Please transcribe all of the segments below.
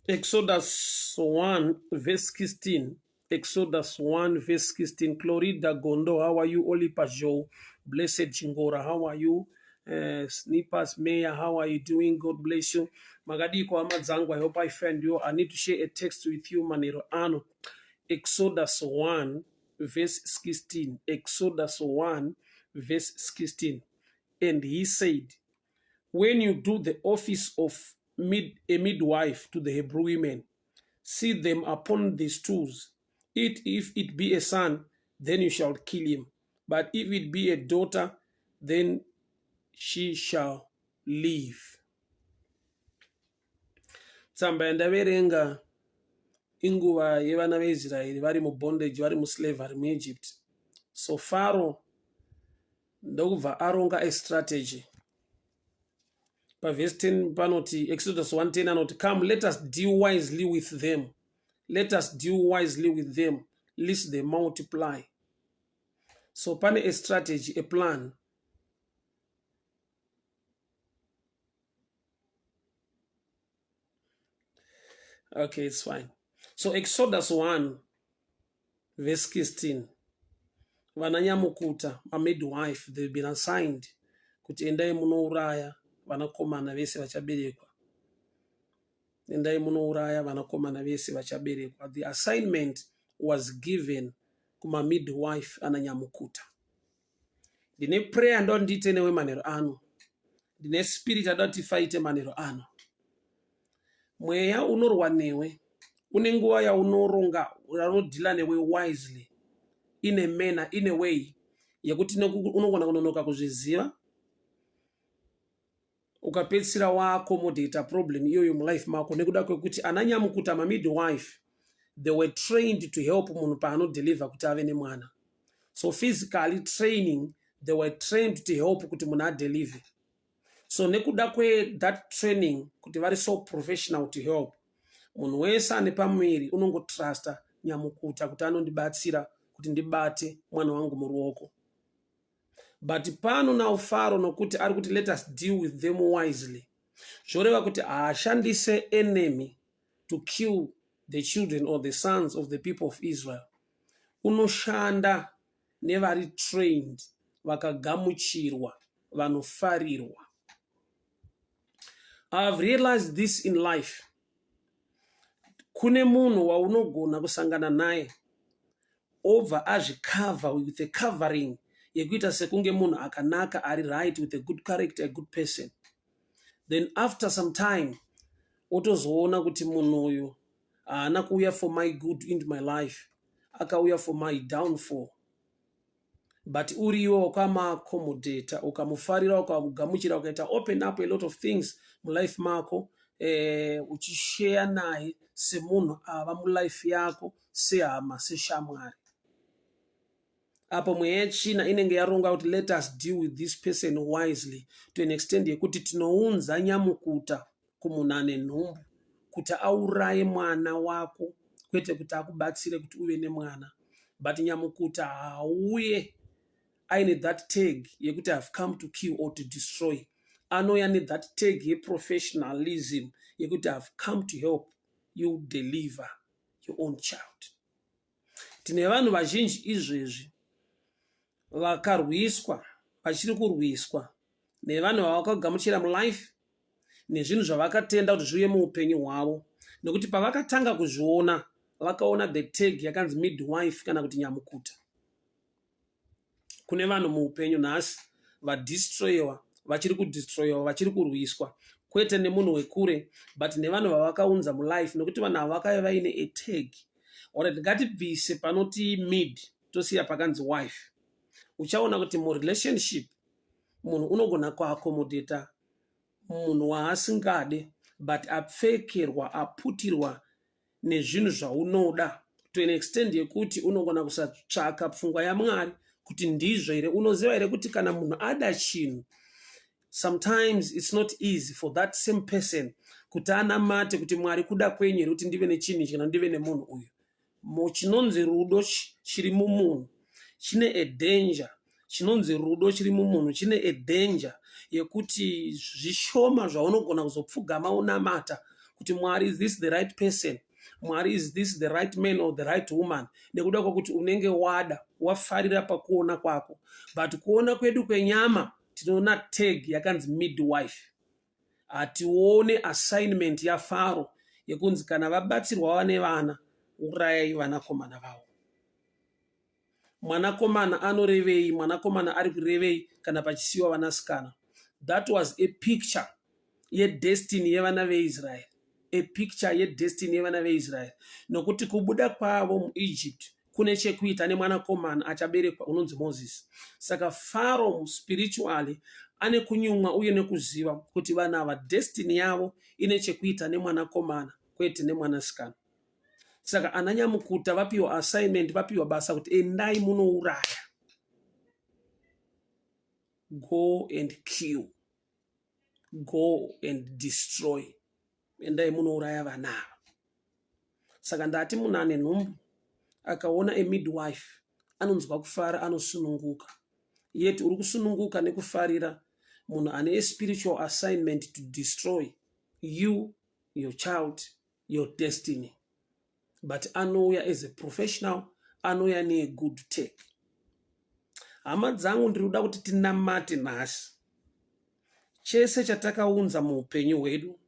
Exodus 1 verse 16. Exodus 1 verse 16. Clorida Gondo, how are you? Olipa Joe, Blessed Chingora, how are you? Snippers Mayor, how are you doing? God bless you. Magadiko Amadzangu, I hope I find you. I need to share a text with you, Manero Ano. Exodus 1 verse 16. Exodus 1 verse 16. And he said, when you do the office of a midwife to the Hebrew women, see them upon the stools. If it be a son, then you shall kill him. But if it be a daughter, then she shall live. Tsamba ndaverenga inguva yevana veIsraeri vari mubondage, vari muslavery muEgypt. So Pharaoh ndokubva aronga a strategy. Verse 10 panoti, Exodus 1:10 anoti, come, let us deal wisely with them. Let us deal wisely with them, lest they multiply. So pane a strategy, a plan. Okay, it's fine. So Exodus 1 verse 16. Vananyamukuta, a midwife, they've been assigned kuti endai munouraya vanakomana vese vachaberekwa. Endai munouraya vanakomana vese vachaberekwa. The assignment was given kuma midwife ananyamukuta. Ndine prayer ndo ndite newe manero ano. Ndine spirit adati fight manero ano. Mweya unorwa newe, une nguva yaunoronga, unodila newe wisely, in a manner, in a way, yekuti unogona kunonoka kuzviziva, ukapedzisira waakomodata problem iyoyo mulife mako, nekuda kwekuti ananyamukuta midwife, they were trained to help munhu paanodeliver kuti ave nemwana. So physically training, they were trained to help kuti munhu adeliver. So nekuda that training, kuti vari so professional to help, munhu wese ane pamwiri unongotrusta nyamukuta kuti anondibatsira kuti ndibate mwana wangu muruoko. But pano now Pharaoh nokuti ari kuti let us deal with them wisely. Zvoreva kuti haashandise enemy to kill the children or the sons of the people of Israel. Unoshanda nevari trained, vakagamuchirwa, vanofarirwa. I've realized this in life. Kune munhu waunogona kusangana naye over azvikava with a covering yekuita sekunge munhu akanaka ari right with a good character, a good person. Then after some time otozoona kuti munhu uyu haana kuuya for my good into my life, akauya for my downfall. But uriwo ukamaaccommodata, ukamufarira, ukamugamuchira, ukaita open up a lot of things mulife mako, uchishare naye semunhu ava mulife yako, sehama, seshamwari. Apo mweya yechina inenge yaronga kuti let us deal with this person wisely, to an extent yekuti tinounza nyamukuta kumunhu ane nhumbu kuti auraye mwana wako, kwete kuti akubatsire kuti uve nemwana. But nyamukuta hauye aine that tag yekuti have come to kill or to destroy. Anouya ne that tag yeprofessionalism yekuti have come to help you deliver your own child. Tine vanhu vazhinji izvezvi vakarwiswa, vachiri kurwiswa nevanhu vavakagamuchira mulife, nezvinhu zvavakatenda kuti zviuye muupenyu hwavo, nekuti pavakatanga kuzviona vakaona the tag yakanzi midwife kana kuti nyamukuta. Kune vanhu muupenyu nhasi vadestroyiwa, vachiri kudestroyiwa, vachiri kurwiswa, kwete nemunhu wekure, but nevanhu vavakaunza mulife, nekuti vanhu ava vakava vaine a tag. Alright, ngatibvise panoti mid tosiya pakanzi wife. Uchaona kuti murelationship munhu unogona kuaccommodata munhu waasingade, but apfekerwa, aputirwa nezvinhu zvaunoda, to an extent yekuti unogona kusatsvaka pfungwa yaMwari kuti ndizvo here. Unoziva here kuti kana munhu ada chinhu, sometimes it's not easy for that same person kuti anamate kuti Mwari kuda kwenyu here kuti ndive nechinhu kana ndive nemunhu uyu. Chinonzi rudo chiri mumunhu chine a danger, chinonzi rudo chiri mumunhu chine a danger yekuti zvishoma zvaunogona kuzopfugama unamata kuti Mwari, is this the right person? Mwari, is this the right man or the right woman? Nekuda kwakuti unenge wafarira pakuona kwako. But kuona kwedu kwenyama tinoona tag yakanzi midwife. Atione assignment ya Faro yekunzi kana vabatsirwa vane vana urayai vanakomana vavo. Mwanakomana anorevei, mwanakomana ari kurevei kana pachisiwa vanasikana. That was a picture ye destiny yevana veIsrael. A picture ye destiny yevana veIsrael. Nokuti kubuda kwavo muEgypt kune chekuita nemwanakomana achaberekwa unonzi Moses. Saka Pharaoh spiritually ane kunyumwa uye nekuziva kuti vana ava destiny yavo ine chekuita nemwanakomana kwete nemwanasikana. Saka ananyamukuta vapiwa assignment, vapiwa basa kuti endai munouraya. Go and kill. Go and destroy. Endai munouraya vana. Saka ndati munhu ane nhumbu akaona a midwife anonzwa kufara, anosununguka. Yet uri kusununguka nekufarira munhu ane a spiritual assignment to destroy you, your child, your destiny. But anouya as a professional, anouya ne good take. Hama dzangu ndinoda kuti tinamate nhasi. Chese chatakaunza muupenyu hwedu,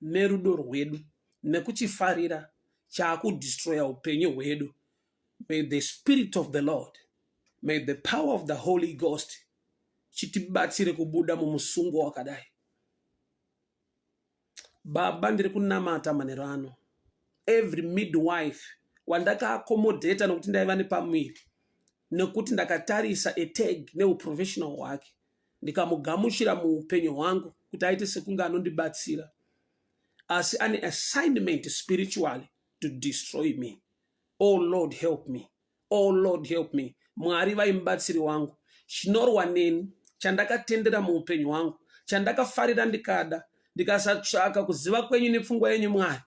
nerudo rwedu, nekuchifarira chaakudestroya upenyu hwedu. May the Spirit of the Lord, may the power of the Holy Ghost chitibatsire kubuda mumusungo wakadai. Baba, ndiri kunamata manero ano. Every midwife wandaka accommodate nokuti ndaiva nepamwiri nekuti ndakatarisa a tag neuprofessional wake ndikamugamuchira muupenyu hwangu kuti aite sekunge anondibatsira, asi ane assignment spiritually to destroy me. Oh Lord, help me. Oh Lord, help me. Mwari vaimubatsiri wangu, chinorwa neni chandakatendera muupenyu hwangu, chandakafarira ndikada ndikasatsvaka kuziva kwenyu nepfungwa yenyu Mwari,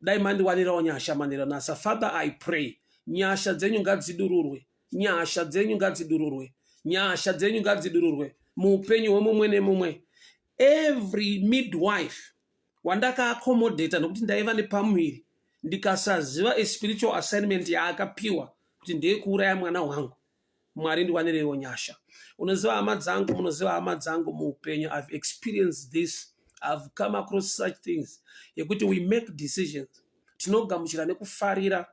dai mandiwanirawo nyasha manero nasa. Father, I pray, nyasha dzenyu ngadzidururwe, nyasha dzenyu ngadzidururwe, nyasha dzenyu ngadzidururwe muupenyu hwemumwe nemumwe. Every midwife wandaka accommodate nokuti ndaiva nepamwiri ndikasaziva a spiritual assignment yaakapiwa kuti ndeye kuuraya mwana wangu, Mwari ndiwanirewo nyasha. Unoziva hama dzangu, munoziva hama dzangu muupenyu, I've experienced this. I've come across such things. Yekuti we make decisions. Tinogamuchira nekufarira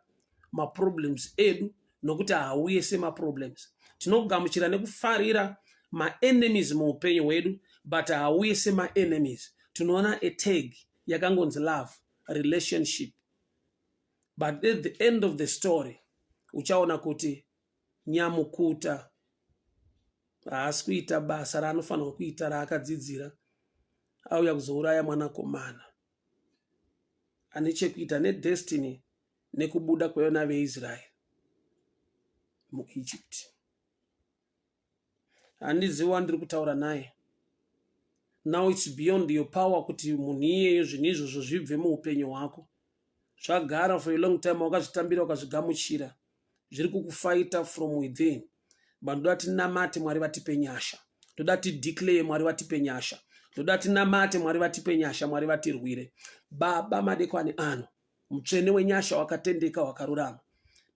ma-problems edu nokuti hauye sema-problems. Tinogamuchira nekufarira ma-enemies muupenyu hwedu, but hauye sema-enemies. Tunoona a tag yakangonzi love, relationship. But at the end of the story, uchaona kuti nyamukuta haasi kuita basa raanofanira kuita raakadzidzira, auya kuzouraya mwanakomana ane chekuita nedestiny nekubuda kwevana veIsrael muEgypt. Handiziva ndiri kutaura naye. Now it's beyond your power kuti munhu iyeyo zvinhu izvozvo zvibve muupenyu hwako. Zvagara for a long time, wakazvitambira ukazvigamuchira, zviri kukufaita from within. But ndoda tinamate Mwari vatipe nyasha. Ndoda tideclare Mwari vatipe nyasha. Ndoda tinamate Mwari vatipe nyasha, Mwari vatirwire. Baba madekwane ano, mutsvene wenyasha wakatendeka wakarurama.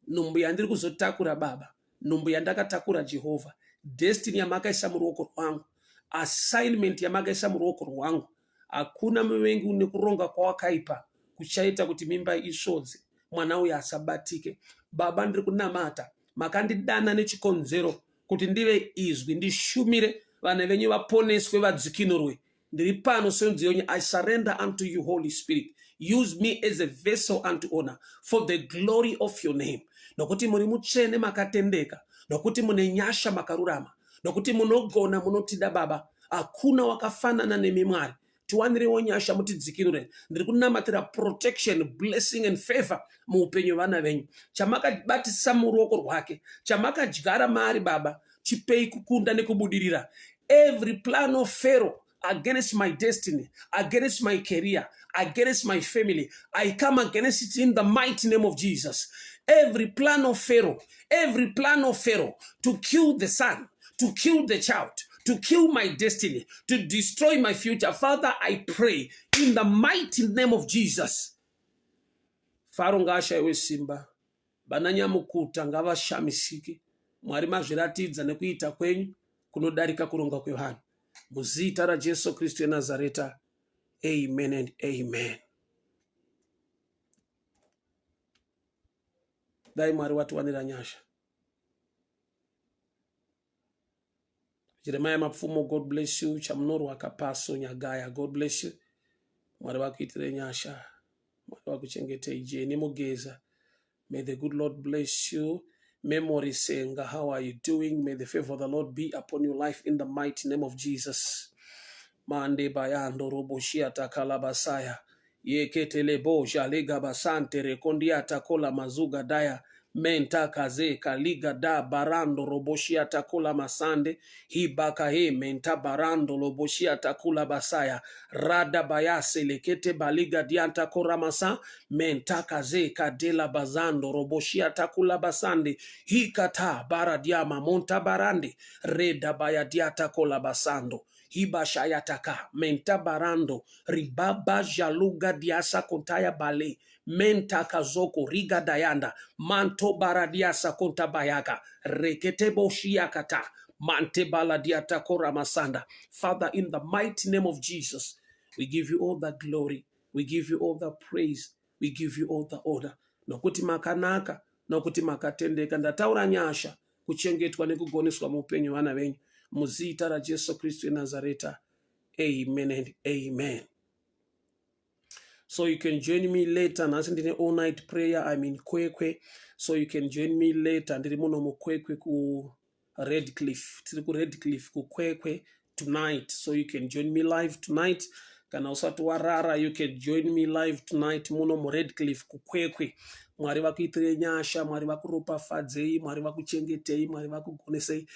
Nhumbu yandiri kuzotakura Baba, nhumbu yandakatakura Jehovah, destiny yamakaisa muruoko rwangu, assignment yamakaisa muruoko rwangu. Hakuna muvengi une kuronga kwawakaipa kuchaita kuti mimba isvodze, mwana uyu asabatike. Baba, ndiri kunamata, makandidana nechikonzero kuti ndive izwi, ndishumire vana venyu vaponeswe, vadzikinurwe. Ndiri pano senziyo yenyu. I surrender unto you, Holy Spirit. Use me as a vessel unto honor for the glory of your name. Nokuti muri mutsvene makatendeka, nokuti mune nyasha makarurama, nokuti munogona munotida Baba. Hakuna wakafanana nemi Mwari. Tiwanirewo nyasha mutidzikinure. Ndiri kunamatira protection, blessing and favor muupenyu vana venyu. Chamakabatisa muruoko rwake, chamakadyara maari Baba, chipei kukunda nekubudirira. Every plan of Pharaoh against my destiny, against my career, against my family, I come against it in the mighty name of Jesus. Every plan of Pharaoh to kill the son, to kill the child, to kill my destiny, to destroy my future. Father, I pray in the mighty name of Jesus. Faro ngaashaiwe simba, vananyamukuta ngavashamisike. Mwari mazviratidza nekuita kwenyu kunodarika kuronga kwevanhu. Muzita raJesu Kristu weNazareta. Amen and amen. Dai Mwari watiwanira nyasha. Jeremiah Mapfumo, God bless you. Chamnoro Akapaso Nyagaya, God bless you. Mwari wakuitire nyasha. Mwari wakuchengete Jeni Mugeza. May the good Lord bless you. Memory Senga, how are you doing? May the favor of the Lord be upon your life in the mighty name of Jesus. Mande bayando roboshia takala basaya. Yeketele boja lega basante rekondia takola mazuga daya. Menta kaze kaliga da barando roboshia takula masande. Hibaka he menta barando roboshia takula basaya. Rada bayase lekete baliga dianta koramasa. Menta kaze kadela bazando roboshia takula basande. Hikata baradiama monta barande. Reda bayadiata kola basando. Hiba shayataka menta barando ribaba jaluga diasa kontaya bale menta kazoko riga dayanda manto baradiasa kontabayaka reketebo shiakata mante baladiata kora masanda. Father, in the mighty name of Jesus, we give you all the glory, we give you all the praise, we give you all the honor. Nokuti makanaka, nokuti makatendeka. Ndataura nyasha kuchengetwa nekugoneswa mupenyu vana venyu. Muzita raJesu Kristu Nazareta. Amen and amen. So you can join me later. Nasi ndine all night prayer. I'm in Kwekwe. So you can join me later. Ndiri muno mu Kwekwe ku Redcliffe. Tiri ku Redcliffe ku Kwekwe tonight. So you can join me live tonight. Kana usatu warara, you can join me live tonight muno mu Redcliffe ku Kwekwe. Mwari vakuitire nyasha, mwari vakuropafadzei, mwari vakuchengetei, mwari vakugonesei.